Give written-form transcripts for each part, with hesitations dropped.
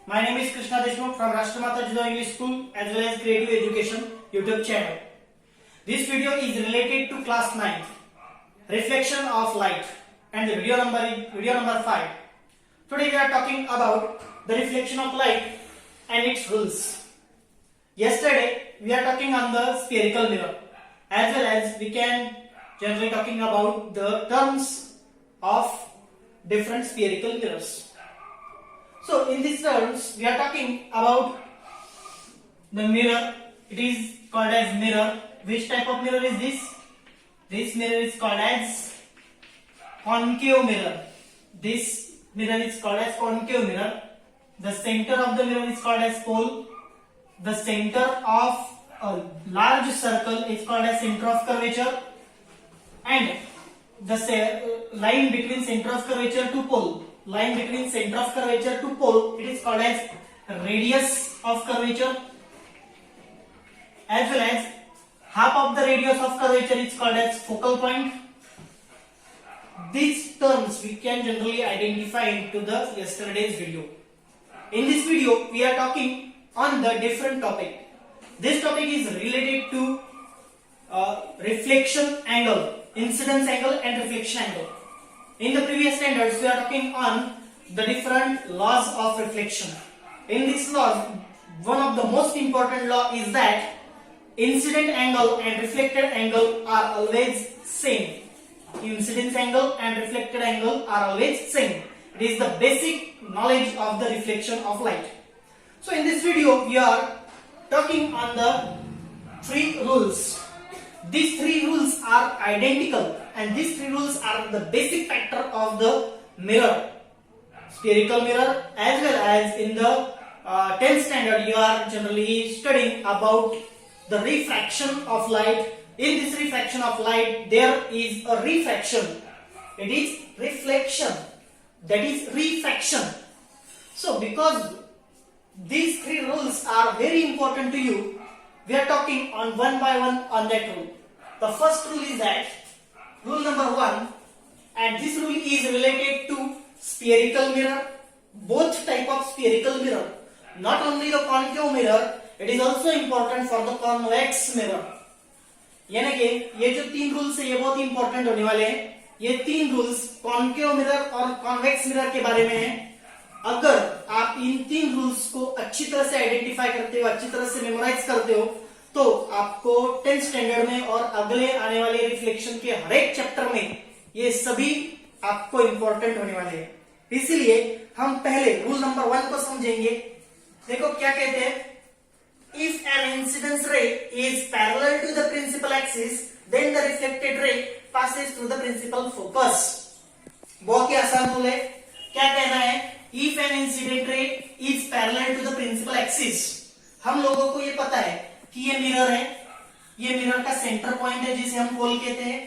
My name is Krishna Deshmukh from Rashtramatha Judo English School as well as Creative Education YouTube channel. This video is related to class 9, reflection of light, and the video number 5. Today we are talking about the reflection of light and its rules. Yesterday we are talking on the spherical mirror, as well as we can generally talking about the terms of different spherical mirrors. So in these terms we are talking about the mirror. It is called as mirror. Which type of mirror is this? This mirror is called as concave mirror. This mirror is called as concave mirror. The center of the mirror is called as pole. The center of a large circle is called as center of curvature, and the line between center of curvature to pole, line between center of curvature to pole, it is called as radius of curvature, as well as half of the radius of curvature is called as focal point. These terms we can generally identify into the yesterday's video. In this video we are talking on the different topic. This topic is related to reflection angle, incidence angle and reflection angle. In the previous standards we are talking on the different laws of reflection. In these laws, one of the most important law is that incident angle and reflected angle are always same. Incidence angle and reflected angle are always same. It is the basic knowledge of the reflection of light. So in this video we are talking on the 3 rules. These 3 rules are identical, and these 3 rules are the basic factor of the mirror, spherical mirror, as well as in the 10th standard you are generally studying about the refraction of light. In this refraction of light there is a refraction. It is reflection, that is refraction. So because these 3 rules are very important to you, we are talking on one by one on that rule. The first rule is that rule number 1, and this rule is related to spherical mirror, both type of spherical mirror, not only the concave mirror, it is also important for the convex mirror. यानी कि ये जो 3 rules है ये बहुत important होने वाले हैं. ये 3 रूल्स कॉन्केव मिरर और कॉन्वेक्स मिरर के बारे में है. अगर आप इन 3 रूल्स को अच्छी तरह से आइडेंटिफाई करते हो, अच्छी तरह से मेमोराइज करते हो, तो आपको 10th स्टैंडर्ड में और अगले आने वाले रिफ्लेक्शन के हर एक चैप्टर में ये सभी आपको इंपॉर्टेंट होने वाले हैं. इसीलिए हम पहले रूल नंबर 1 को समझेंगे. देखो क्या कहते हैं. If an incidence ray is parallel to the principal axis, then the reflected ray passes through the principal focus. बहुत ही आसान रूल है. क्या कहना है? If an incident ray is parallel to the principal axis, हम लोगों को ये पता है कि ये मिरर है, ये मिरर का सेंटर पॉइंट है जिसे हम पोल कहते हैं.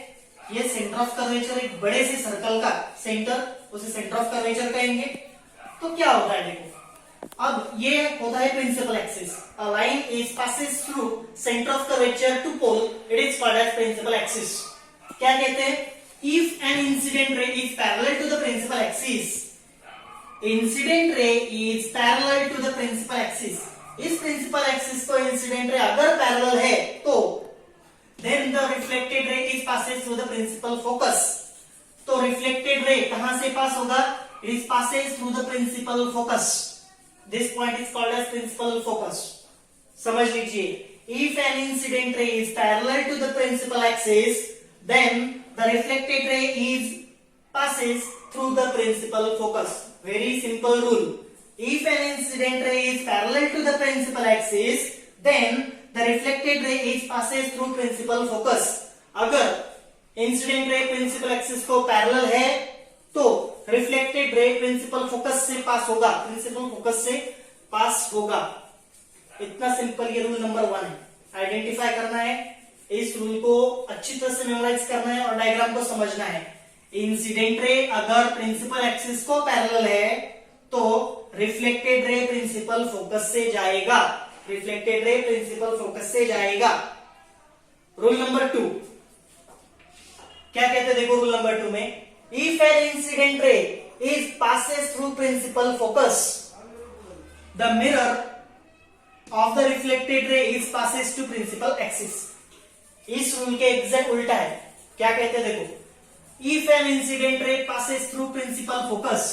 ये सेंटर ऑफ कर्वेचर, एक बड़े से सर्कल का सेंटर, उसे सेंटर ऑफ कर्वेचर कहेंगे. तो क्या होता है देखो, अब ये होता है principal axis. A line is passes through centre of curvature to pole, it is called as principal axis. क्या कहते हैं? If an incident ray is parallel to the principal axis, incident ray is parallel to the principal axis. इस principal axis को incident ray अगर parallel है तो then the reflected ray is passes through the principal focus. तो reflected ray कहां से pass होगा? It is passes through the principal focus. This point is called as principal focus. समझ लीजिए. If an incident ray is parallel to the principal axis, then the reflected ray is passes through the principal focus. Very simple rule. If an incident ray is parallel to the principal axis, then the reflected ray is passes through principal focus. अगर incident ray principal axis को parallel है तो reflected ray principal focus से pass होगा, principal focus से pass होगा. इतना simple ये रूल नंबर 1 है. आइडेंटिफाई करना है, इस रूल को अच्छी तरह से मेमोराइज करना है और डायग्राम को समझना है. इंसिडेंट रे अगर प्रिंसिपल एक्सिस को पैरेलल है तो रिफ्लेक्टेड रे प्रिंसिपल फोकस से जाएगा, रिफ्लेक्टेड रे प्रिंसिपल फोकस से जाएगा. रूल नंबर 2 क्या कहते हैं देखो. रूल नंबर 2 में If an incident ray is passes through principal focus, the mirror of the reflected ray is passes to principal axis. इस रूल के एग्जैक्ट उल्टा है। क्या कहते हैं देखो, if an incident ray passes through principal focus,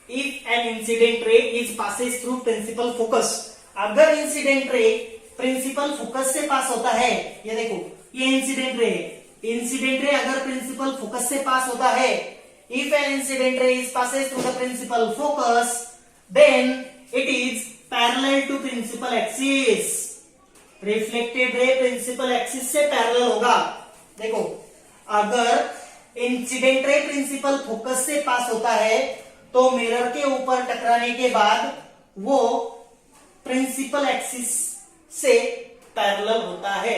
if an incident ray is passes through principal focus, अगर incident ray principal focus से पास होता है, ये देखो ये इंसिडेंट रे है, इंसिडेंट रे अगर प्रिंसिपल फोकस से पास होता है, if an incident ray is passes through the principal focus, then it is parallel to principal axis. Reflected ray principal axis से पैरेलल होगा। देखो अगर इंसिडेंट रे प्रिंसिपल फोकस से pass होता है तो मिरर के ऊपर टकराने के बाद वो प्रिंसिपल एक्सिस से पैरेलल होता है।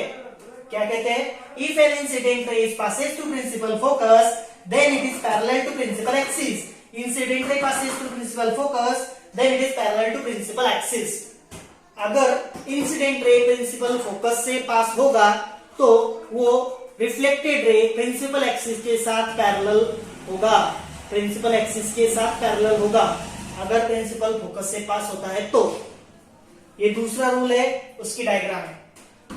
क्या कहते हैं, if an incident ray is passes to principal focus then it is parallel to principal axis. Incident ray passes to principal focus then it is parallel to principal axis. अगर incident ray principal focus से pass होगा तो वो reflected ray principal axis के साथ parallel होगा, principal axis के साथ पैरेलल होगा अगर प्रिंसिपल फोकस से पास होता है तो। ये दूसरा रूल है, उसकी डायग्राम है।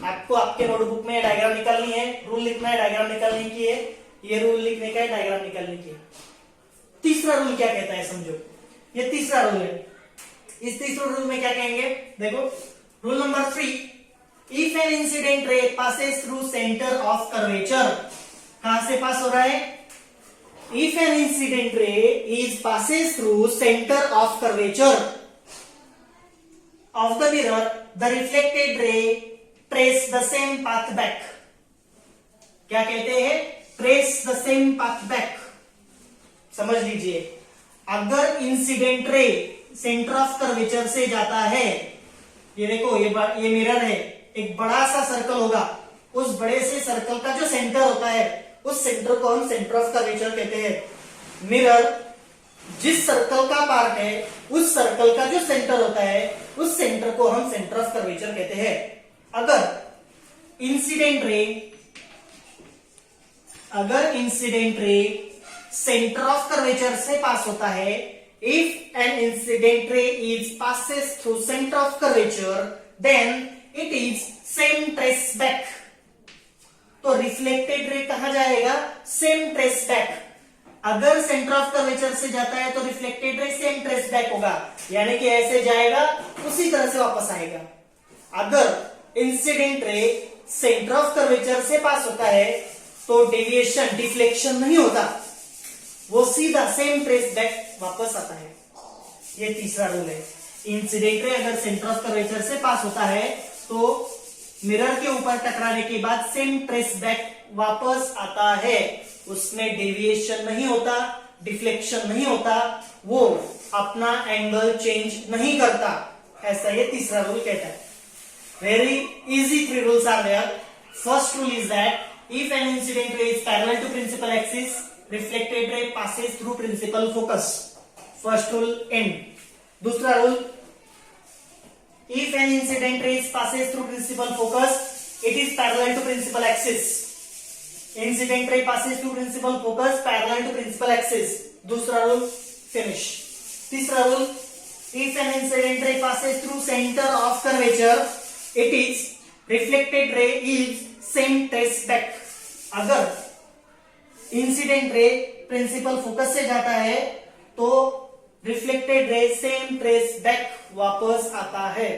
आपको आपके नोटबुक में डायग्राम निकालनी है, रूल लिखना है, डायग्राम निकालने की है, ये रूल लिखने का है, डायग्राम निकालने की है। तीसरा रूल क्या कहता है समझो, ये तीसरा रूल है। इस तीसरे रूल में क्या कहेंगे देखो, rule number 3, if an incident ray passes through centre of curvature, कहां से पास हो रहा है, if an incident ray is passes through centre of curvature of the mirror, the reflected रे trace the same path back. क्या कहते हैं, trace the same path back. समझ लीजिए, अगर इंसिडेंट रे सेंटर ऑफ कर्वेचर से जाता है, ये देखो ये मिरर है, एक बड़ा सा सर्कल होगा, उस बड़े से सर्कल का जो सेंटर होता है उस सेंटर को हम सेंटर ऑफ कर्वेचर कहते हैं। मिरर जिस सर्कल का पार्ट है उस सर्कल का जो सेंटर होता है उस सेंटर को हम सेंटर ऑफ कर्वेचर कहते हैं। अगर इंसिडेंट रे सेंटर ऑफ कर्वेचर से पास होता है, if an incident ray is passes through center of curvature then it is same trace back। तो रिफ्लेक्टेड रे कहां जाएगा, सेम ट्रेस बैक। अगर सेंटर ऑफ कर्वेचर से जाता है तो रिफ्लेक्टेड रे सेम ट्रेस बैक होगा, यानी कि ऐसे जाएगा उसी तरह से वापस आएगा। अगर इंसिडेंट रे सेंटर ऑफ कर्वेचर से पास होता है तो डेविएशन डिफ्लेक्शन नहीं होता, वो सीधा सेम ट्रेस बैक वापस आता है। ये तीसरा रूल है। इंसिडेंट रे अगर सेंटर ऑफ कर्वेचर से पास होता है तो मिरर के ऊपर टकराने के बाद सेम ट्रेस बैक वापस आता है, उसमें डेविएशन नहीं होता, डिफ्लेक्शन नहीं होता, वो अपना एंगल चेंज नहीं करता। ऐसा ये तीसरा रूल कहता है। Very easy 3 rules are there. First rule is that if an incident ray is parallel to principal axis, reflected ray passes through principal focus. First rule end. दूसरा rule, if an incident ray passes through principal focus, it is parallel to principal axis. Incident ray passes through principal focus parallel to principal axis. दूसरा rule finish. तीसरा rule, if an incident ray passes through center of curvature, it is reflected ray is same trace back. अगर incident ray principal focus से जाता है तो reflected रे same trace back वापस आता है।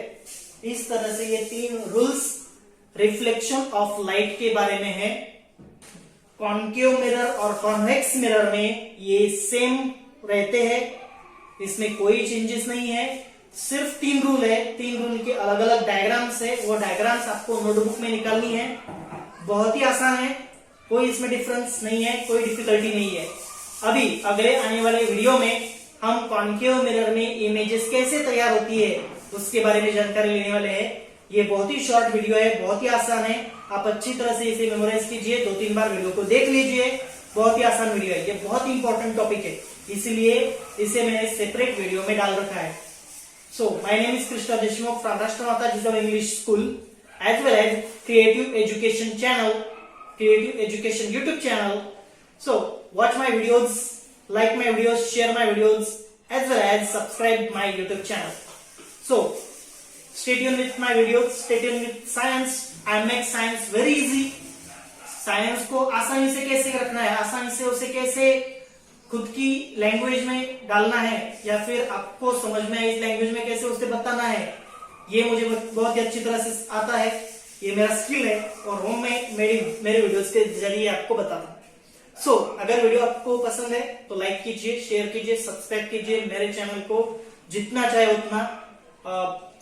इस तरह से ये 3 रूल्स रिफ्लेक्शन ऑफ लाइट के बारे में है। कॉन्केव मिरर और कॉन्वेक्स मिरर में ये सेम रहते हैं, इसमें कोई चेंजेस नहीं है। सिर्फ 3 रूल है, 3 रूल के अलग अलग डायग्राम्स है, वो डायग्राम्स आपको नोटबुक में निकालनी है। बहुत ही आसान है, कोई इसमें डिफरेंस नहीं है, कोई डिफिकल्टी नहीं है। अभी अगले आने वाले वीडियो में हम कॉन्केव मिरर में इमेजेस कैसे तैयार होती है उसके बारे में जानकारी लेने वाले हैं। ये बहुत ही शॉर्ट वीडियो है, बहुत ही आसान है, आप अच्छी तरह से इसे मेमोराइज कीजिए, 2-3 बार वीडियो को देख लीजिए। बहुत ही आसान वीडियो है, ये बहुत ही इंपॉर्टेंट टॉपिक है, इसीलिए इसे मैंने सेपरेट वीडियो में डाल रखा है। So my name is Krishna Deshmukh from Rashtramata Jijau English school as well as creative education channel, creative education YouTube channel. So watch my videos, like my videos, share my videos, as well as subscribe my YouTube channel. So stay tuned with my videos, stay tuned with science. I make science very easy. Science को आसानी से कैसे रखना है, आसानी से उसे कैसे खुद की लैंग्वेज में डालना है, या फिर आपको समझ में इस लैंग्वेज में कैसे उसे बताना है, ये मुझे बहुत ही अच्छी तरह से आता है। ये मेरा स्किल है और वो मैं मेरे वीडियोस के जरिए आपको बताता हूँ। सो अगर वीडियो आपको पसंद है तो लाइक कीजिए, शेयर कीजिए, सब्सक्राइब कीजिए, मेरे चैनल को जितना चाहे उतना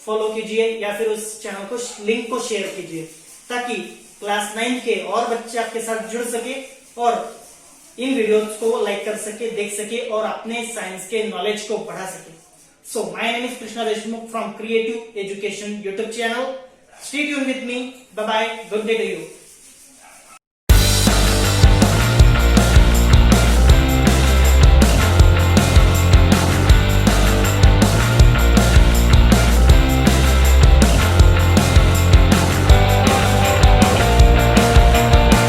फॉलो कीजिए, या फिर उस चैनल को लिंक को शेयर कीजिए, ताकि क्लास 9 के और बच्चे आपके साथ जुड़ सके और इन वीडियोस को लाइक कर सके, देख सके और अपने साइंस के नॉलेज को बढ़ा सके। सो my name is Krishna Deshmukh from creative education YouTube channel. Stay tuned with me. Bye bye. Good day to you.